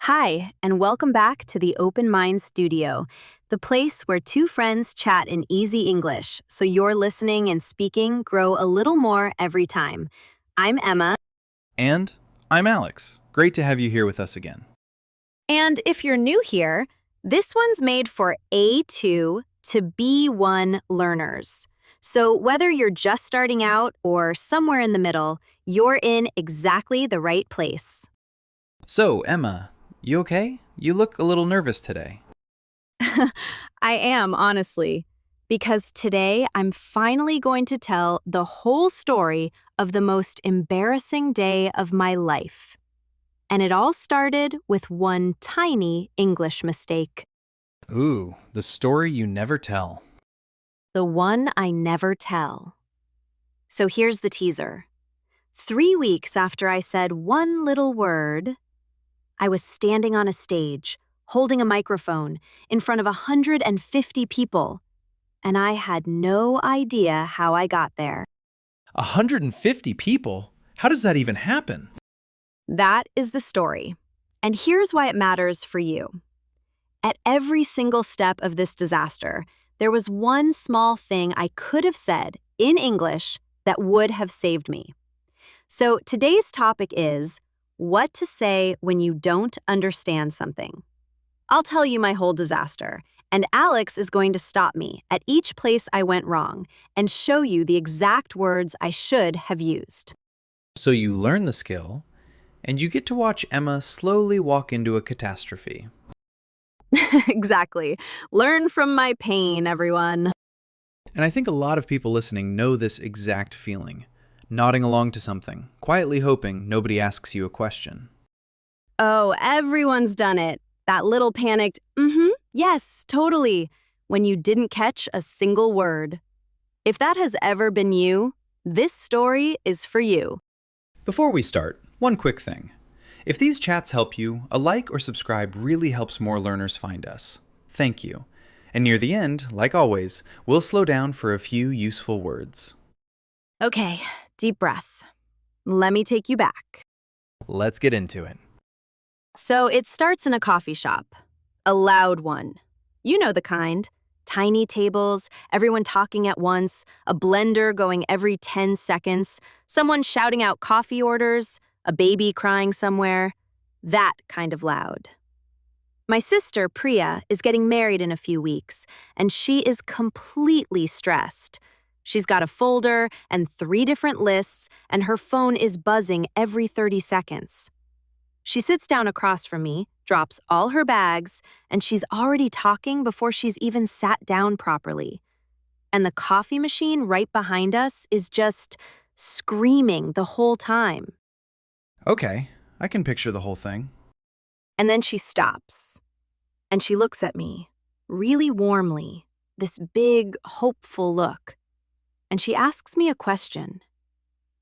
Hi, and welcome back to the Open Mind Studio, the place where two friends chat in easy English so your listening and speaking grow a little more every time. I'm Emma. And I'm Alex. Great to have you here with us again. And if you're new here, this one's made for A2 to B1 learners. So whether you're just starting out or somewhere in the middle, you're in exactly the right place. So, Emma, you okay? You look a little nervous today. I am, honestly, because today I'm finally going to tell the whole story of the most embarrassing day of my life. And it all started with one tiny English mistake. Ooh, the story you never tell. The one I never tell. So here's the teaser. 3 weeks after I said one little word, I was standing on a stage, holding a microphone, in front of 150 people, and I had no idea how I got there. 150 people? How does that even happen? That is the story. And here's why it matters for you. At every single step of this disaster, there was one small thing I could have said in English that would have saved me. So today's topic is what to say when you don't understand something. I'll tell you my whole disaster, and Alex is going to stop me at each place I went wrong and show you the exact words I should have used. So you learn the skill, and you get to watch Emma slowly walk into a catastrophe. Exactly. Learn from my pain, everyone. And I think a lot of people listening know this exact feeling, nodding along to something, quietly hoping nobody asks you a question. Oh, everyone's done it. That little panicked, yes, totally, when you didn't catch a single word. If that has ever been you, this story is for you. Before we start, one quick thing. If these chats help you, a like or subscribe really helps more learners find us. Thank you. And near the end, like always, we'll slow down for a few useful words. Okay, deep breath. Let me take you back. Let's get into it. So it starts in a coffee shop. A loud one. You know the kind. Tiny tables, everyone talking at once, a blender going every 10 seconds, someone shouting out coffee orders, a baby crying somewhere. That kind of loud. My sister, Priya, is getting married in a few weeks, and she is completely stressed. She's got a folder and 3 different lists, and her phone is buzzing every 30 seconds. She sits down across from me, drops all her bags, and she's already talking before she's even sat down properly. And the coffee machine right behind us is just screaming the whole time. Okay, I can picture the whole thing. And then she stops. And she looks at me, really warmly, this big, hopeful look. And she asks me a question.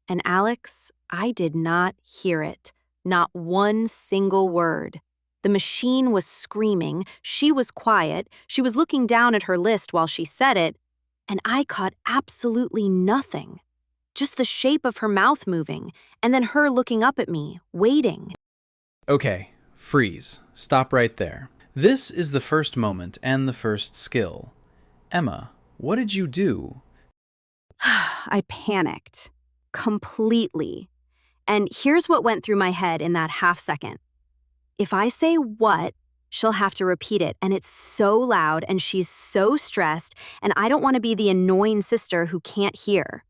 And Alex, I did not hear it. Not one single word. The machine was screaming, she was quiet, she was looking down at her list while she said it, and I caught absolutely nothing. Just the shape of her mouth moving, and then her looking up at me, waiting. Okay, freeze. Stop right there. This is the first moment and the first skill. Emma, what did you do? I panicked. Completely. And here's what went through my head in that half second. If I say what, she'll have to repeat it, and it's so loud and she's so stressed, and I don't want to be the annoying sister who can't hear.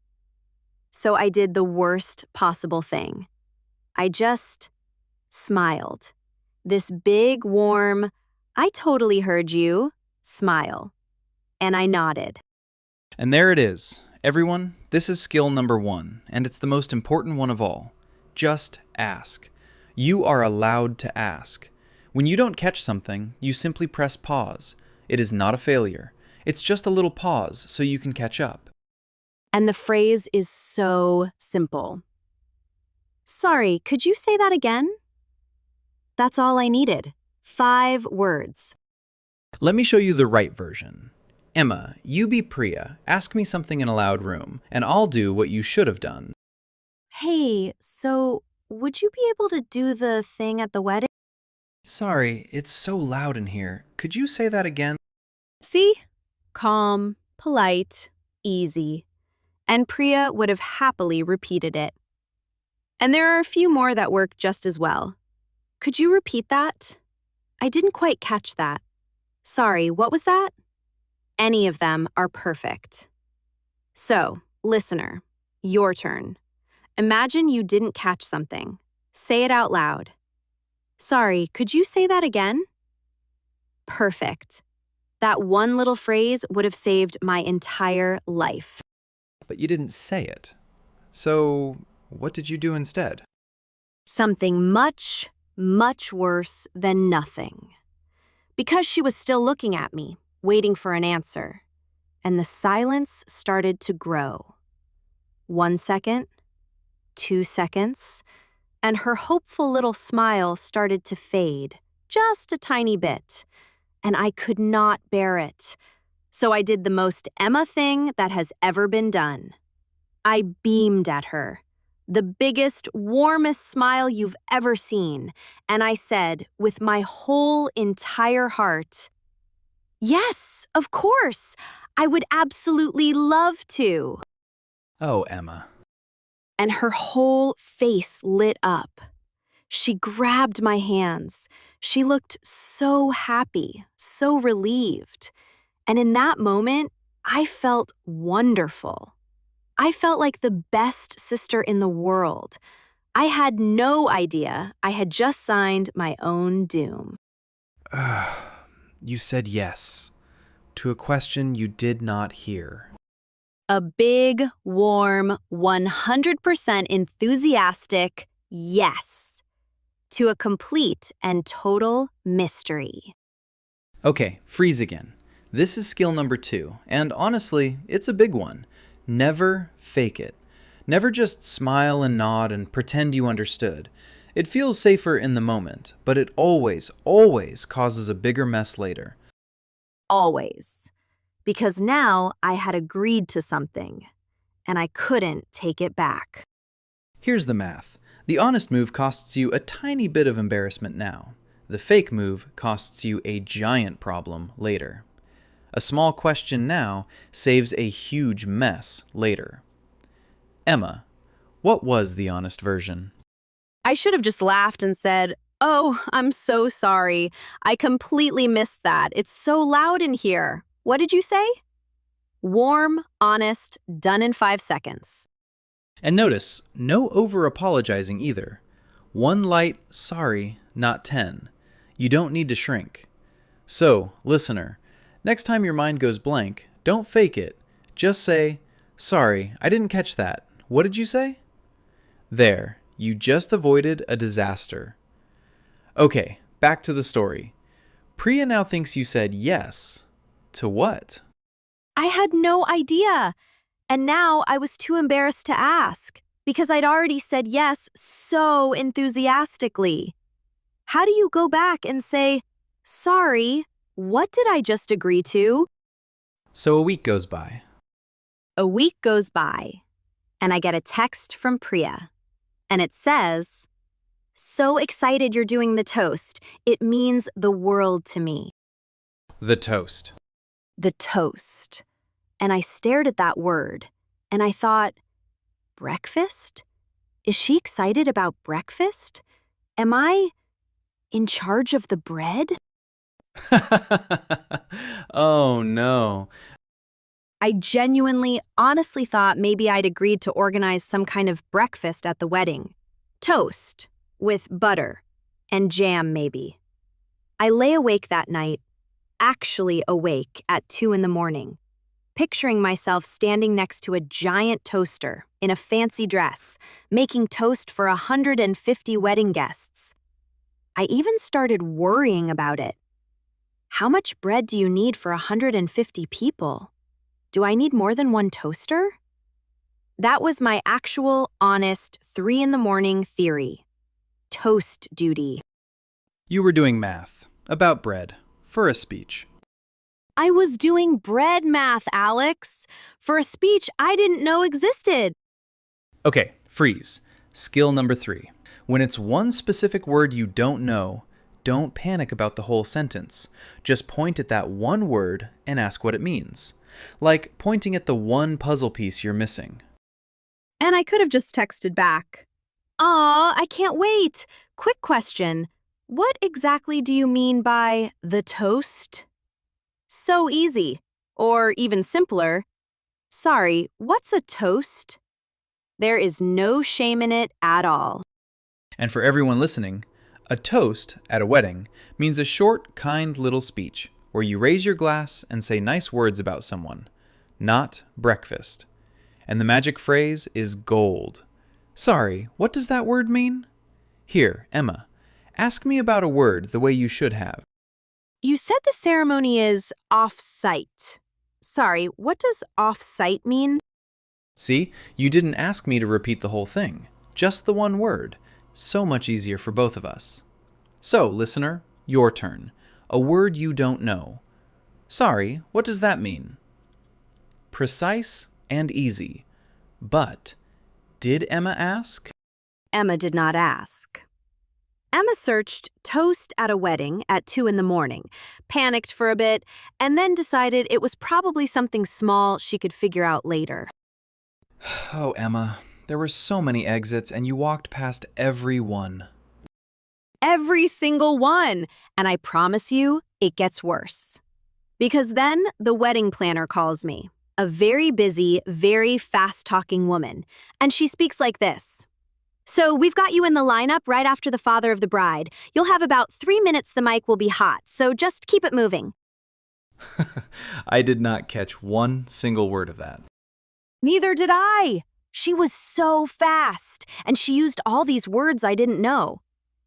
So I did the worst possible thing. I just smiled. This big, warm, I totally heard you, smile. And I nodded. And there it is. Everyone, this is skill number 1, and it's the most important one of all. Just ask. You are allowed to ask. When you don't catch something, you simply press pause. It is not a failure. It's just a little pause so you can catch up. And the phrase is so simple. Sorry, could you say that again? That's all I needed. 5 words. Let me show you the right version. Emma, you be Priya. Ask me something in a loud room, and I'll do what you should have done. Hey, so would you be able to do the thing at the wedding? Sorry, it's so loud in here. Could you say that again? See? Calm, polite, easy. And Priya would have happily repeated it. And there are a few more that work just as well. Could you repeat that? I didn't quite catch that. Sorry, what was that? Any of them are perfect. So, listener, your turn. Imagine you didn't catch something. Say it out loud. Sorry, could you say that again? Perfect. That one little phrase would have saved my entire life. But you didn't say it. So, what did you do instead? Something much, much worse than nothing. Because she was still looking at me, waiting for an answer, and the silence started to grow. 1 second, 2 seconds, and her hopeful little smile started to fade, just a tiny bit, and I could not bear it. So I did the most Emma thing that has ever been done. I beamed at her, the biggest, warmest smile you've ever seen, and I said, with my whole entire heart, "Yes, of course, I would absolutely love to." Oh, Emma. And her whole face lit up. She grabbed my hands. She looked so happy, so relieved. And in that moment, I felt wonderful. I felt like the best sister in the world. I had no idea I had just signed my own doom. You said yes to a question you did not hear. A big, warm, 100% enthusiastic yes to a complete and total mystery. Okay, freeze again. This is skill number 2, and honestly, it's a big one. Never fake it. Never just smile and nod and pretend you understood. It feels safer in the moment, but it always, always causes a bigger mess later. Always. Because now I had agreed to something, and I couldn't take it back. Here's the math. The honest move costs you a tiny bit of embarrassment now. The fake move costs you a giant problem later. A small question now saves a huge mess later. Emma, what was the honest version? I should have just laughed and said, "Oh, I'm so sorry. I completely missed that. It's so loud in here." What did you say? Warm, honest, done in 5 seconds. And notice, no over-apologizing either. One light sorry, not 10. You don't need to shrink. So, listener, next time your mind goes blank, don't fake it. Just say, "Sorry, I didn't catch that. What did you say?" There, you just avoided a disaster. Okay, back to the story. Priya now thinks you said yes. To what? I had no idea. And now I was too embarrassed to ask because I'd already said yes so enthusiastically. How do you go back and say, "Sorry, what did I just agree to?" So a week goes by. A week goes by, and I get a text from Priya. And it says, "So excited you're doing the toast. It means the world to me." The toast. The toast. And I stared at that word, and I thought, breakfast? Is she excited about breakfast? Am I in charge of the bread? Oh no. I genuinely, honestly thought maybe I'd agreed to organize some kind of breakfast at the wedding. Toast, with butter, and jam maybe. I lay awake that night, actually awake at 2 in the morning, picturing myself standing next to a giant toaster in a fancy dress, making toast for 150 wedding guests. I even started worrying about it. How much bread do you need for 150 people? Do I need more than one toaster? That was my actual, honest 3 in the morning theory. Toast duty. You were doing math about bread for a speech. I was doing bread math, Alex, for a speech I didn't know existed. Okay, freeze. Skill number 3. When it's one specific word you don't know, don't panic about the whole sentence. Just point at that one word and ask what it means. Like pointing at the one puzzle piece you're missing. And I could have just texted back. Aw, I can't wait. Quick question. What exactly do you mean by the toast? So easy. Or even simpler. Sorry, what's a toast? There is no shame in it at all. And for everyone listening, a toast at a wedding means a short, kind little speech where you raise your glass and say nice words about someone, not breakfast. And the magic phrase is gold. Sorry, what does that word mean? Here, Emma, ask me about a word the way you should have. You said the ceremony is off-site. Sorry, what does off-site mean? See, you didn't ask me to repeat the whole thing, just the one word. So much easier for both of us. So, listener, your turn. A word you don't know. Sorry, what does that mean? Precise and easy. But, did Emma ask? Emma did not ask. Emma searched toast at a wedding at 2 in the morning, panicked for a bit, and then decided it was probably something small she could figure out later. Oh, Emma, there were so many exits and you walked past every one. Every single one! And I promise you, it gets worse. Because then the wedding planner calls me, a very busy, very fast-talking woman, and she speaks like this. So we've got you in the lineup right after the father of the bride. You'll have about 3 minutes the mic will be hot, so just keep it moving. I did not catch one single word of that. Neither did I. She was so fast, and she used all these words I didn't know.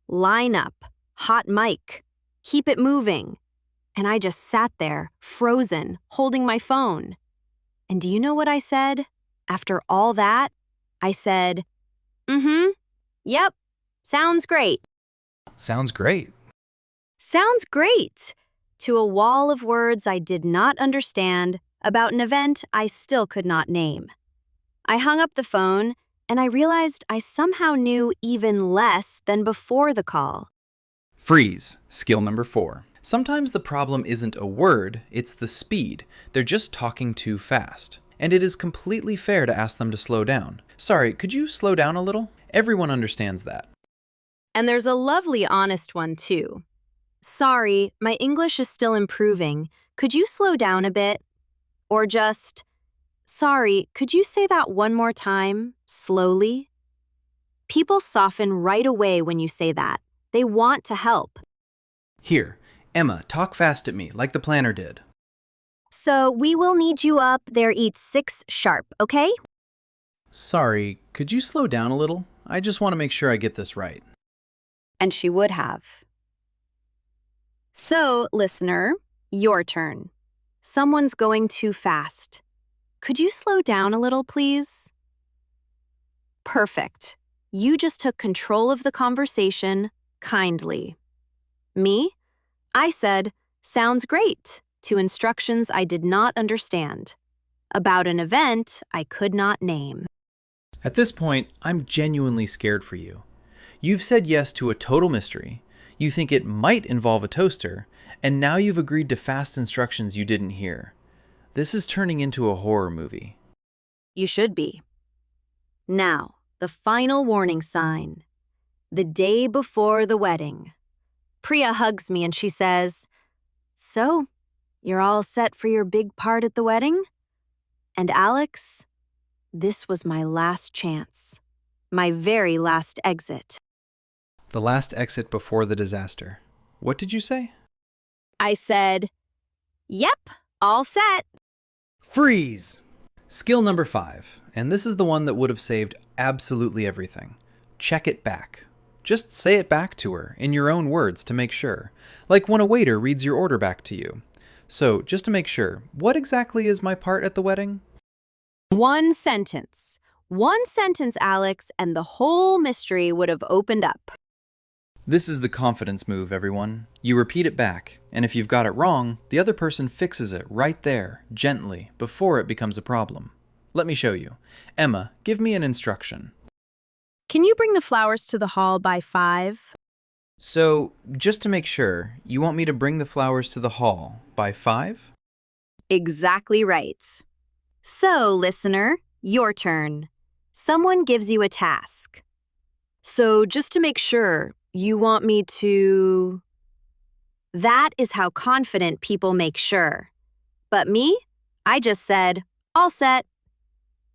Lineup, hot mic, keep it moving. And I just sat there, frozen, holding my phone. And do you know what I said? After all that, I said, yep, sounds great. Sounds great. Sounds great. To a wall of words I did not understand about an event I still could not name. I hung up the phone, and I realized I somehow knew even less than before the call. Freeze, skill number 4. Sometimes the problem isn't a word, it's the speed. They're just talking too fast. And it is completely fair to ask them to slow down. Sorry, could you slow down a little? Everyone understands that. And there's a lovely honest one, too. Sorry, my English is still improving. Could you slow down a bit? Or just, sorry, could you say that one more time, slowly? People soften right away when you say that. They want to help. Here, Emma, talk fast at me, like the planner did. So we will need you up there at 6 sharp, okay? Sorry, could you slow down a little? I just want to make sure I get this right. And she would have. So, listener, your turn. Someone's going too fast. Could you slow down a little, please? Perfect. You just took control of the conversation kindly. Me? I said, sounds great, to instructions I did not understand. About an event I could not name. At this point, I'm genuinely scared for you. You've said yes to a total mystery, you think it might involve a toaster, and now you've agreed to fast instructions you didn't hear. This is turning into a horror movie. You should be. Now, the final warning sign. The day before the wedding. Priya hugs me and she says, So, you're all set for your big part at the wedding? And Alex, this was my last chance. My very last exit. The last exit before the disaster. What did you say? I said, Yep, all set. Freeze! Skill number 5, and this is the one that would have saved absolutely everything. Check it back. Just say it back to her, in your own words to make sure. Like when a waiter reads your order back to you. So, just to make sure, what exactly is my part at the wedding? One sentence. One sentence, Alex, and the whole mystery would have opened up. This is the confidence move, everyone. You repeat it back, and if you've got it wrong, the other person fixes it right there, gently, before it becomes a problem. Let me show you. Emma, give me an instruction. Can you bring the flowers to the hall by 5? So, just to make sure, you want me to bring the flowers to the hall by 5? Exactly right. So, listener, your turn. Someone gives you a task. So, just to make sure, you want me to... That is how confident people make sure. But me? I just said, all set.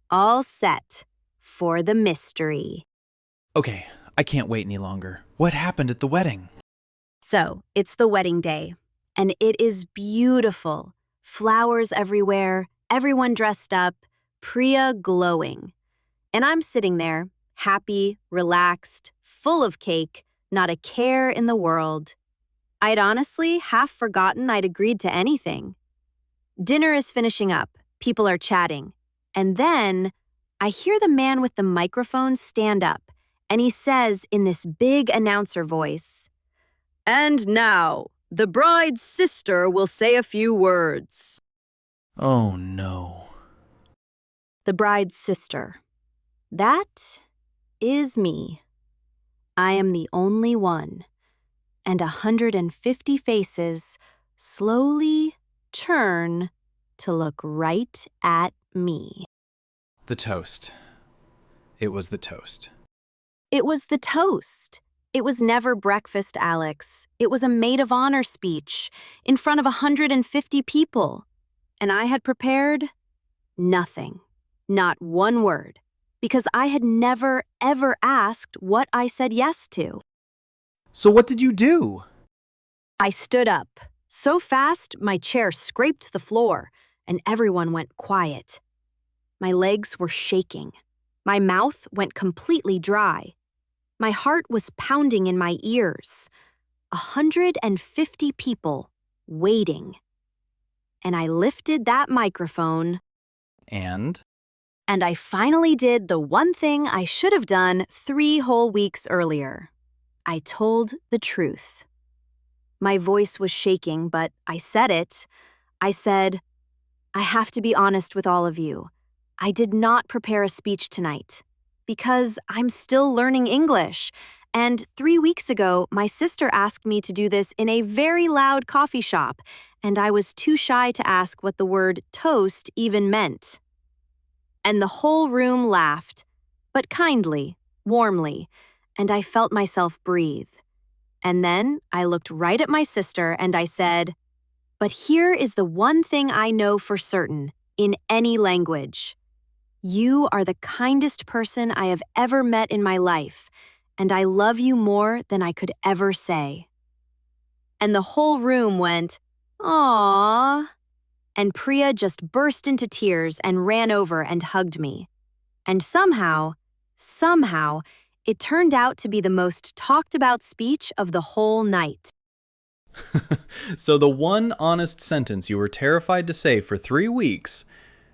All set for the mystery. Okay, I can't wait any longer. What happened at the wedding? So, it's the wedding day, and it is beautiful. Flowers everywhere, everyone dressed up, Priya glowing. And I'm sitting there, happy, relaxed, full of cake, not a care in the world. I'd honestly half forgotten I'd agreed to anything. Dinner is finishing up, people are chatting, and then I hear the man with the microphone stand up, and he says in this big announcer voice, "And now, the bride's sister will say a few words." Oh no. The bride's sister. That is me. I am the only one, and 150 faces slowly turn to look right at me. The toast. It was the toast. It was the toast. It was never breakfast, Alex. It was a maid of honor speech in front of 150 people. And I had prepared nothing, not one word, because I had never, ever asked what I said yes to. So what did you do? I stood up, so fast my chair scraped the floor, and everyone went quiet. My legs were shaking. My mouth went completely dry. My heart was pounding in my ears. 150 people waiting. And I lifted that microphone, And? and I finally did the one thing I should have done 3 whole weeks earlier. I told the truth. My voice was shaking, but I said it. I said, "I have to be honest with all of you. I did not prepare a speech tonight because I'm still learning English. And 3 weeks ago, my sister asked me to do this in a very loud coffee shop, and I was too shy to ask what the word toast even meant." And the whole room laughed, but kindly, warmly, and I felt myself breathe. And then I looked right at my sister and I said, "But here is the one thing I know for certain, in any language. You are the kindest person I have ever met in my life, and I love you more than I could ever say." And the whole room went, "Aww." And Priya just burst into tears and ran over and hugged me. And somehow, it turned out to be the most talked about speech of the whole night. So the one honest sentence you were terrified to say for 3 weeks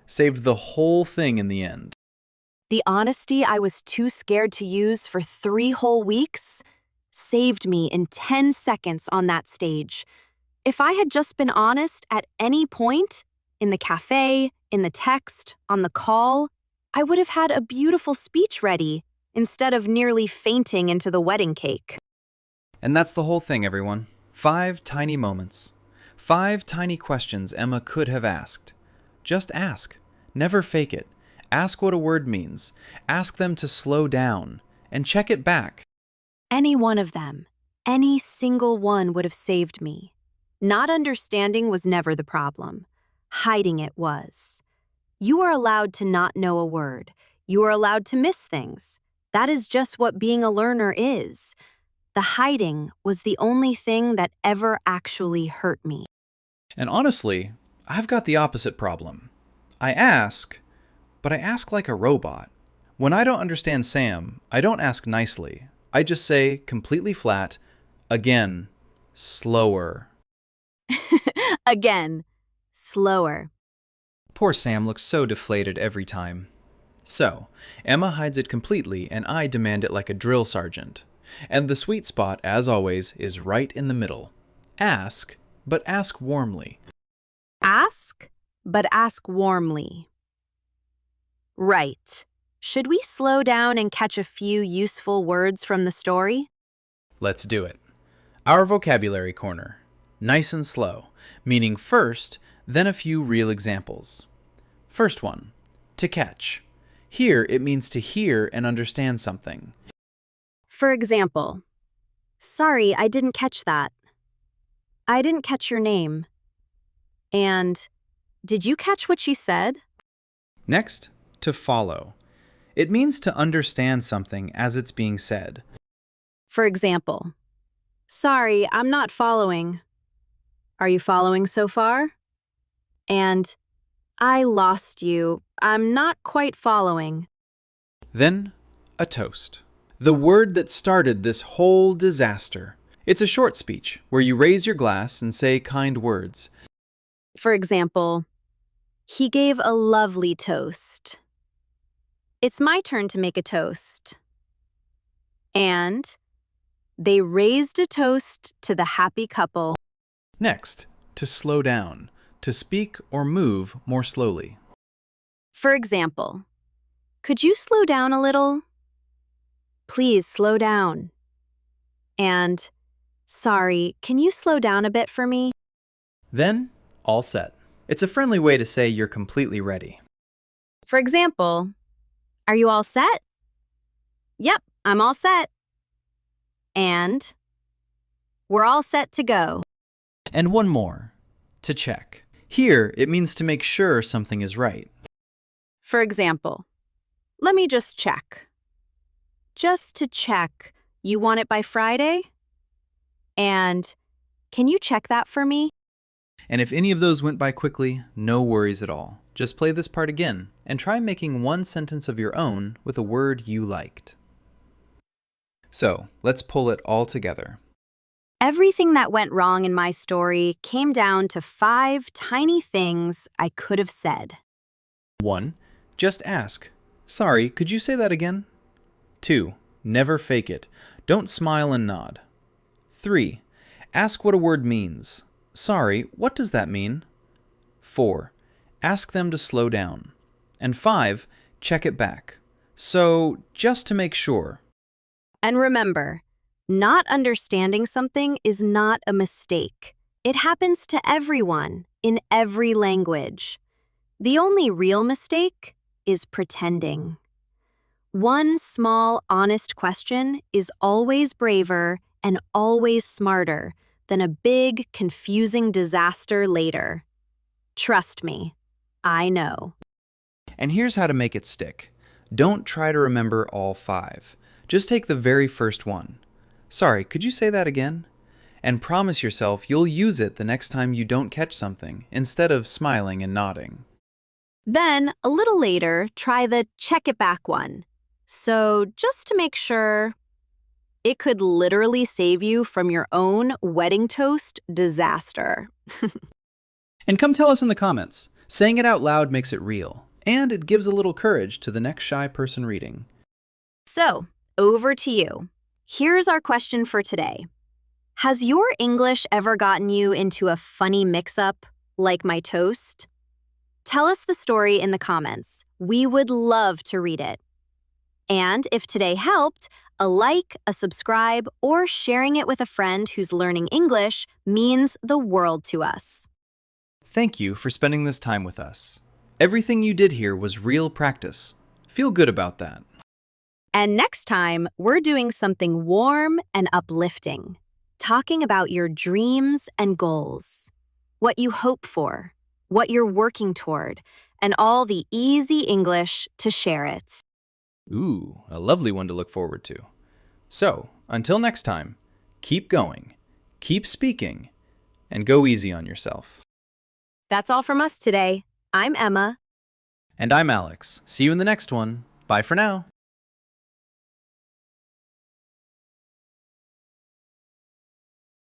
saved the whole thing in the end. The honesty I was too scared to use for 3 whole weeks saved me in 10 seconds on that stage. If I had just been honest at any point, in the cafe, in the text, on the call, I would have had a beautiful speech ready instead of nearly fainting into the wedding cake. And that's the whole thing, everyone. 5 tiny moments. 5 tiny questions Emma could have asked. Just ask. Never fake it. Ask what a word means. Ask them to slow down. And check it back. Any one of them, any single one would have saved me. Not understanding was never the problem. Hiding it was. You are allowed to not know a word. You are allowed to miss things. That is just what being a learner is. The hiding was the only thing that ever actually hurt me. And honestly, I've got the opposite problem. I ask, but I ask like a robot. When I don't understand Sam, I don't ask nicely. I just say, completely flat, again, slower. Again, slower. Poor Sam looks so deflated every time. So, Emma hides it completely and I demand it like a drill sergeant. And the sweet spot, as always, is right in the middle. Ask, but ask warmly. Ask, but ask warmly. Right. Should we slow down and catch a few useful words from the story? Let's do it. Our vocabulary corner. Nice and slow, meaning first, then a few real examples. First one, to catch. Here it means to hear and understand something. For example, sorry, I didn't catch that. I didn't catch your name. And did you catch what she said? Next, to follow. It means to understand something as it's being said. For example, sorry, I'm not following. Are you following so far? And I lost you. I'm not quite following. Then, a toast. The word that started this whole disaster. It's a short speech where you raise your glass and say kind words. For example, he gave a lovely toast. It's my turn to make a toast. And they raised a toast to the happy couple. Next, to slow down, to speak or move more slowly. For example, could you slow down a little? Please slow down. And, sorry, can you slow down a bit for me? Then, all set. It's a friendly way to say you're completely ready. For example, are you all set? Yep, I'm all set. And, we're all set to go. And one more, to check. Here, it means to make sure something is right. For example, let me just check. Just to check, you want it by Friday? And can you check that for me? And if any of those went by quickly, no worries at all. Just play this part again and try making one sentence of your own with a word you liked. So, let's pull it all together. Everything that went wrong in my story came down to 5 tiny things I could have said. 1. Just ask. Sorry, could you say that again? 2. Never fake it. Don't smile and nod. 3. Ask what a word means. Sorry, what does that mean? 4. Ask them to slow down. And 5. Check it back. So, just to make sure. And remember, not understanding something is not a mistake. It happens to everyone, in every language. The only real mistake is pretending. One small, honest question is always braver and always smarter than a big, confusing disaster later. Trust me, I know. And here's how to make it stick. Don't try to remember all 5. Just take the very first one. Sorry, could you say that again? And promise yourself you'll use it the next time you don't catch something, instead of smiling and nodding. Then, a little later, try the check it back one. So, just to make sure, it could literally save you from your own wedding toast disaster. And come tell us in the comments. Saying it out loud makes it real, and it gives a little courage to the next shy person reading. So, over to you. Here's our question for today. Has your English ever gotten you into a funny mix-up, like my toast? Tell us the story in the comments. We would love to read it. And if today helped, a like, a subscribe, or sharing it with a friend who's learning English means the world to us. Thank you for spending this time with us. Everything you did here was real practice. Feel good about that. And next time, we're doing something warm and uplifting, talking about your dreams and goals, what you hope for, what you're working toward, and all the easy English to share it. Ooh, a lovely one to look forward to. So, until next time, keep going, keep speaking, and go easy on yourself. That's all from us today. I'm Emma. And I'm Alex. See you in the next one. Bye for now.